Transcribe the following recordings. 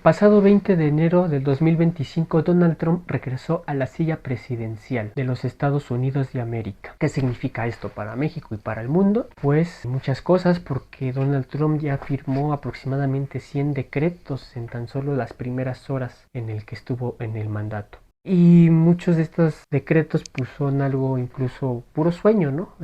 pasado 20 de enero del 2025, Donald Trump regresó a la silla presidencial de los Estados Unidos de América. ¿Qué significa esto para México y para el mundo? Pues muchas cosas, porque Donald Trump ya firmó aproximadamente 100 decretos en tan solo las primeras horas en el que estuvo en el mandato. Y muchos de estos decretos pues son algo incluso puro sueño, ¿no?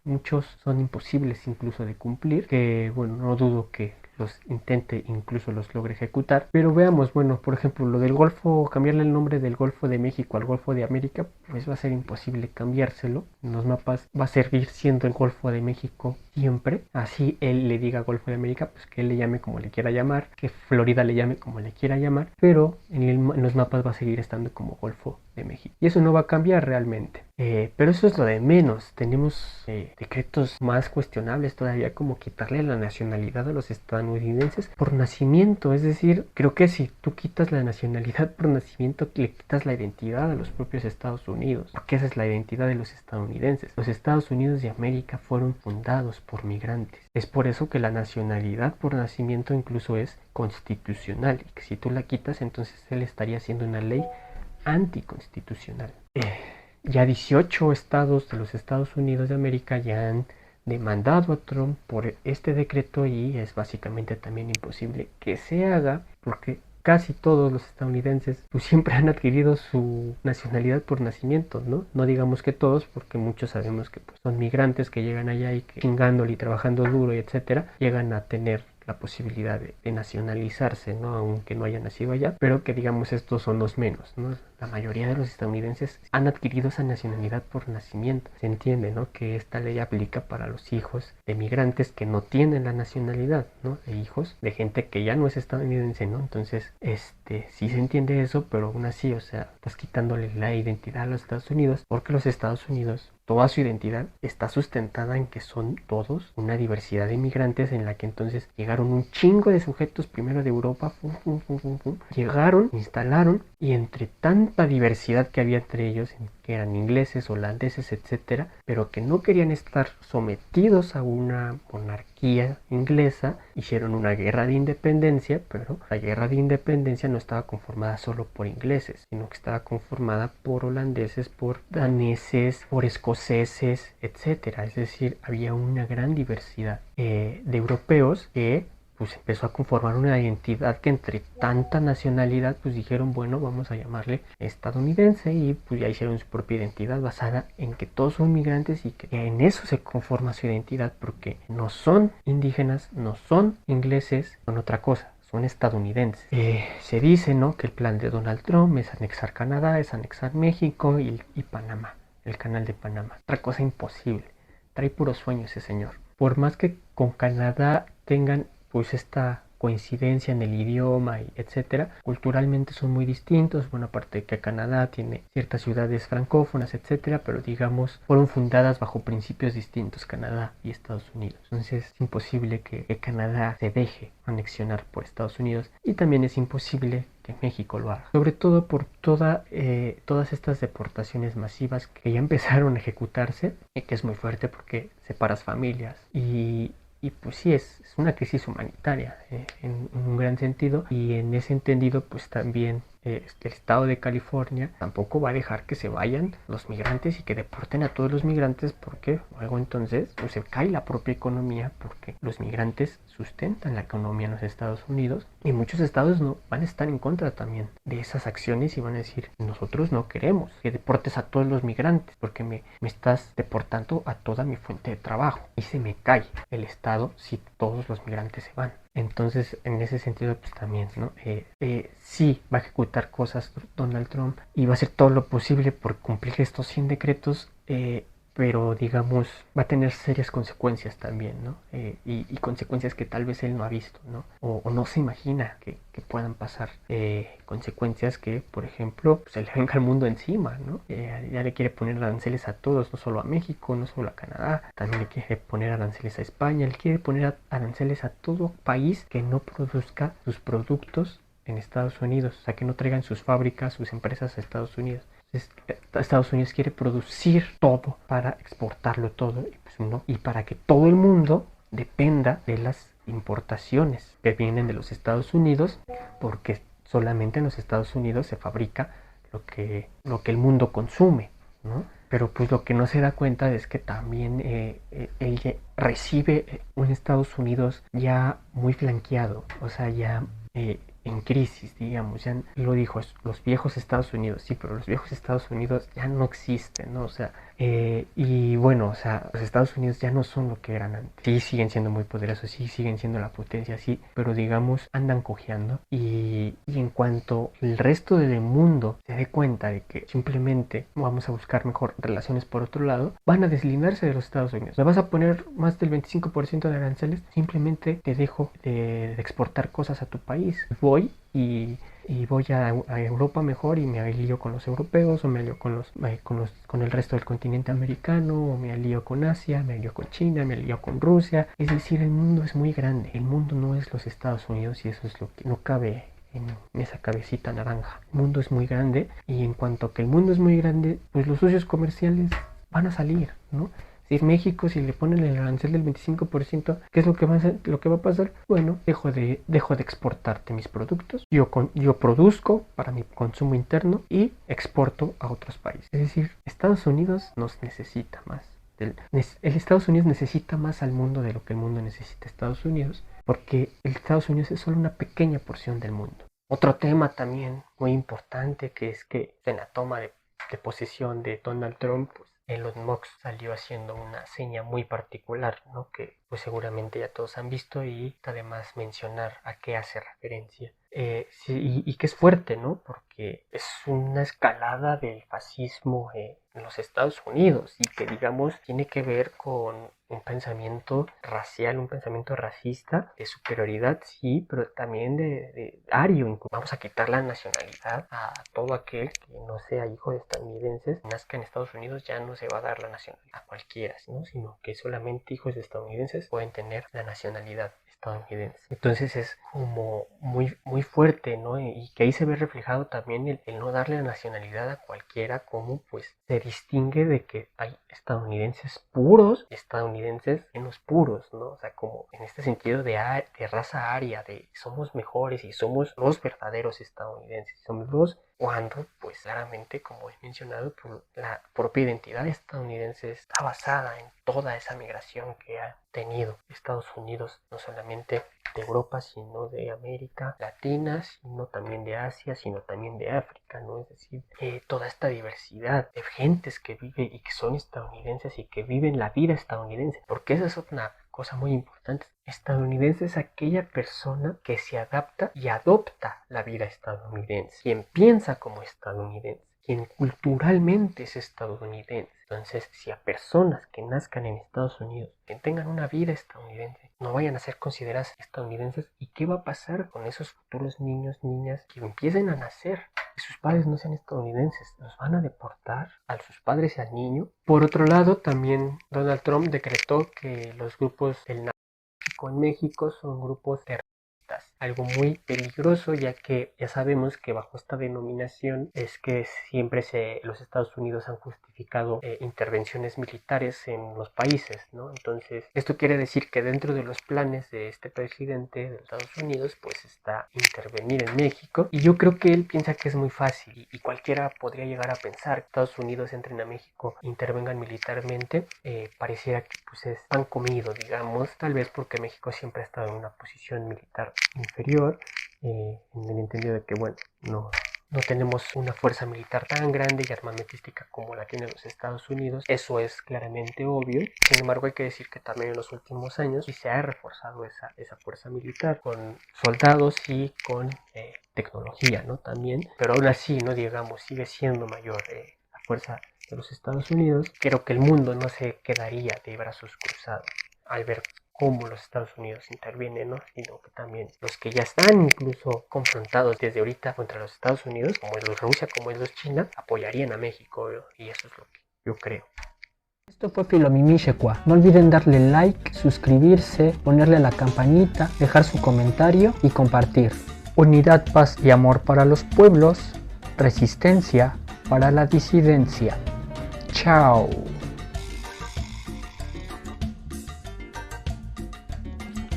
Muchos son imposibles incluso de cumplir, que bueno, no dudo que los intente, incluso los logre ejecutar. Pero veamos, bueno, por ejemplo, lo del Golfo, cambiarle el nombre del Golfo de México al Golfo de América, pues va a ser imposible cambiárselo. En los mapas va a seguir siendo el Golfo de México siempre. Así él le diga Golfo de América, pues que él le llame como le quiera llamar, que Florida le llame como le quiera llamar, pero en los mapas va a seguir estando como Golfo de México. Y eso no va a cambiar realmente. Pero eso es lo de menos. Tenemos decretos más cuestionables todavía, como quitarle la nacionalidad a los estadounidenses por nacimiento. Es decir, creo que si tú quitas la nacionalidad por nacimiento, le quitas la identidad a los propios Estados Unidos, porque esa es la identidad de los estadounidenses. Los Estados Unidos de América fueron fundados por migrantes. Es por eso que la nacionalidad por nacimiento incluso es constitucional, y que si tú la quitas, entonces él estaría haciendo una ley anticonstitucional. Ya 18 estados de los Estados Unidos de América ya han demandado a Trump por este decreto, y es básicamente también imposible que se haga, porque casi todos los estadounidenses pues siempre han adquirido su nacionalidad por nacimiento, ¿no? No digamos que todos, porque muchos sabemos que pues, son migrantes que llegan allá y que chingándole y trabajando duro y etcétera, llegan a tener la posibilidad de nacionalizarse, ¿no? Aunque no haya nacido allá, pero que digamos estos son los menos, ¿no? La mayoría de los estadounidenses han adquirido esa nacionalidad por nacimiento. Se entiende, ¿no? Que esta ley aplica para los hijos de migrantes que no tienen la nacionalidad, ¿no? De hijos de gente que ya no es estadounidense, ¿no? Entonces, sí se entiende eso, pero aún así, o sea, estás quitándole la identidad a los Estados Unidos, porque los Estados Unidos, toda su identidad está sustentada en que son todos una diversidad de inmigrantes, en la que entonces llegaron un chingo de sujetos primero de Europa, llegaron, instalaron, y entre tanta diversidad que había entre ellos, que eran ingleses, holandeses, etcétera, pero que no querían estar sometidos a una monarquía inglesa, hicieron una guerra de independencia, pero la guerra de independencia no estaba conformada solo por ingleses, sino que estaba conformada por holandeses, por daneses, por escoceses, etcétera. Es decir, había una gran diversidad de europeos que pues empezó a conformar una identidad que entre tanta nacionalidad pues dijeron, bueno, vamos a llamarle estadounidense, y pues ya hicieron su propia identidad basada en que todos son migrantes, y que en eso se conforma su identidad, porque no son indígenas, no son ingleses, son otra cosa, son estadounidenses. Se dice, ¿no?, que el plan de Donald Trump es anexar Canadá, es anexar México y Panamá, el canal de Panamá. Otra cosa imposible. Trae puro sueño ese señor. Por más que con Canadá tengan pues esta coincidencia en el idioma y etcétera, culturalmente son muy distintos. Bueno, aparte de que Canadá tiene ciertas ciudades francófonas, etcétera, pero digamos fueron fundadas bajo principios distintos, Canadá y Estados Unidos. Entonces es imposible que Canadá se deje anexionar por Estados Unidos, y también es imposible que México lo haga, sobre todo por todas estas deportaciones masivas que ya empezaron a ejecutarse, y que es muy fuerte porque separas familias, y pues sí, es una crisis humanitaria en un gran sentido, y en ese entendido pues también el estado de California tampoco va a dejar que se vayan los migrantes y que deporten a todos los migrantes, porque luego entonces pues se cae la propia economía, porque los migrantes sustentan la economía en los Estados Unidos, y muchos estados no van a estar en contra también de esas acciones, y van a decir, nosotros no queremos que deportes a todos los migrantes, porque me estás deportando a toda mi fuente de trabajo, y se me cae el estado si todos los migrantes se van. Entonces, en ese sentido, pues también, ¿no? Sí va a ejecutar cosas Donald Trump, y va a hacer todo lo posible por cumplir estos 100 decretos, pero digamos va a tener serias consecuencias también, ¿no? Y consecuencias que tal vez él no ha visto, ¿no? O no se imagina que puedan pasar, consecuencias que, por ejemplo, se le venga al mundo encima, ¿no? Ya le quiere poner aranceles a todos, no solo a México, no solo a Canadá, también le quiere poner aranceles a España, le quiere poner aranceles a todo país que no produzca sus productos en Estados Unidos, o sea, que no traigan sus fábricas, sus empresas a Estados Unidos. Estados Unidos quiere producir todo para exportarlo todo, y pues no, y para que todo el mundo dependa de las importaciones que vienen de los Estados Unidos, porque solamente en los Estados Unidos se fabrica lo que el mundo consume, ¿no? Pero pues lo que no se da cuenta es que también él recibe un Estados Unidos ya muy flanqueado, o sea, ya en crisis, digamos. Ya lo dijo, los viejos Estados Unidos, sí, pero los viejos Estados Unidos ya no existen, ¿no? O sea, y bueno, o sea, los Estados Unidos ya no son lo que eran antes. Sí, siguen siendo muy poderosos, sí, siguen siendo la potencia, sí, pero digamos, andan cojeando. Y en cuanto el resto del mundo se dé cuenta de que simplemente vamos a buscar mejor relaciones por otro lado, van a deslindarse de los Estados Unidos. ¿Le vas a poner más del 25% de aranceles? Simplemente te dejo de exportar cosas a tu país. Voy y voy a Europa mejor y me alío con los europeos, o me alío con el resto del continente americano, o me alío con Asia, me alío con China, me alío con Rusia. Es decir, el mundo es muy grande. El mundo no es los Estados Unidos, y eso es lo que no cabe en esa cabecita naranja. El mundo es muy grande, y en cuanto a que el mundo es muy grande, pues los socios comerciales van a salir, ¿no? Es decir, México, si le ponen el arancel del 25%, ¿qué es lo que va a pasar? Bueno, dejo de exportarte mis productos. Yo produzco para mi consumo interno y exporto a otros países. Es decir, Estados Unidos nos necesita más. El Estados Unidos necesita más al mundo de lo que el mundo necesita a Estados Unidos, porque el Estados Unidos es solo una pequeña porción del mundo. Otro tema también muy importante, que es que en la toma de posesión de Donald Trump, pues Elon Musk salió haciendo una seña muy particular, ¿no? Que pues seguramente ya todos han visto, y además mencionar a qué hace referencia. Sí, y que es fuerte, ¿no? Porque es una escalada del fascismo en los Estados Unidos, y que, digamos, tiene que ver con un pensamiento racial, un pensamiento racista, de superioridad, sí, pero también de ario. Vamos a quitar la nacionalidad a todo aquel que no sea hijo de estadounidenses, nazca en Estados Unidos. Ya no se va a dar la nacionalidad a cualquiera, ¿no? Sino que solamente hijos de estadounidenses pueden tener la nacionalidad estadounidense. Entonces es como muy, muy fuerte, ¿no? Y que ahí se ve reflejado también el no darle la nacionalidad a cualquiera, como pues se distingue de que hay estadounidenses puros y estadounidenses menos puros, ¿no? O sea, como en este sentido de raza aria, de somos mejores y somos los verdaderos estadounidenses, somos los, cuando pues claramente, como he mencionado, la propia identidad estadounidense está basada en toda esa migración que ha tenido Estados Unidos, no solamente de Europa, sino de América Latina, sino también de Asia, sino también de África, ¿no? Es decir, toda esta diversidad de gentes que viven y que son estadounidenses y que viven la vida estadounidense, porque esa es una cosa muy importante. Estadounidense es aquella persona que se adapta y adopta la vida estadounidense, quien piensa como estadounidense, quien culturalmente es estadounidense. Entonces, si a personas que nazcan en Estados Unidos, que tengan una vida estadounidense, no vayan a ser consideradas estadounidenses, ¿y qué va a pasar con esos futuros niños, niñas que empiecen a nacer y sus padres no sean estadounidenses? ¿Los van a deportar a sus padres y al niño? Por otro lado, también Donald Trump decretó que los grupos del narcotráfico en México son grupos terroristas. Algo muy peligroso, ya que ya sabemos que bajo esta denominación es que siempre los Estados Unidos han justificado intervenciones militares en los países, ¿no? Entonces, esto quiere decir que dentro de los planes de este presidente de Estados Unidos, pues está intervenir en México, y yo creo que él piensa que es muy fácil, y cualquiera podría llegar a pensar que Estados Unidos entren a México, intervengan militarmente. Pareciera que pues es pan comido, digamos, tal vez porque México siempre ha estado en una posición militar inferior, en el entendido de que, bueno, no tenemos una fuerza militar tan grande y armamentística como la tienen los Estados Unidos. Eso es claramente obvio. Sin embargo, hay que decir que también en los últimos años sí se ha reforzado esa fuerza militar con soldados y con tecnología, ¿no? También, pero aún así, no digamos, sigue siendo mayor la fuerza de los Estados Unidos. Creo que el mundo no se quedaría de brazos cruzados al ver cómo los Estados Unidos intervienen, ¿no? Sino que también los que ya están incluso confrontados desde ahorita contra los Estados Unidos, como es los Rusia, como es los China, apoyarían a México, ¿no? Y eso es lo que yo creo. Esto fue Filomimishekwa. No olviden darle like, suscribirse, ponerle a la campanita, dejar su comentario y compartir. Unidad, paz y amor para los pueblos. Resistencia para la disidencia. Chao.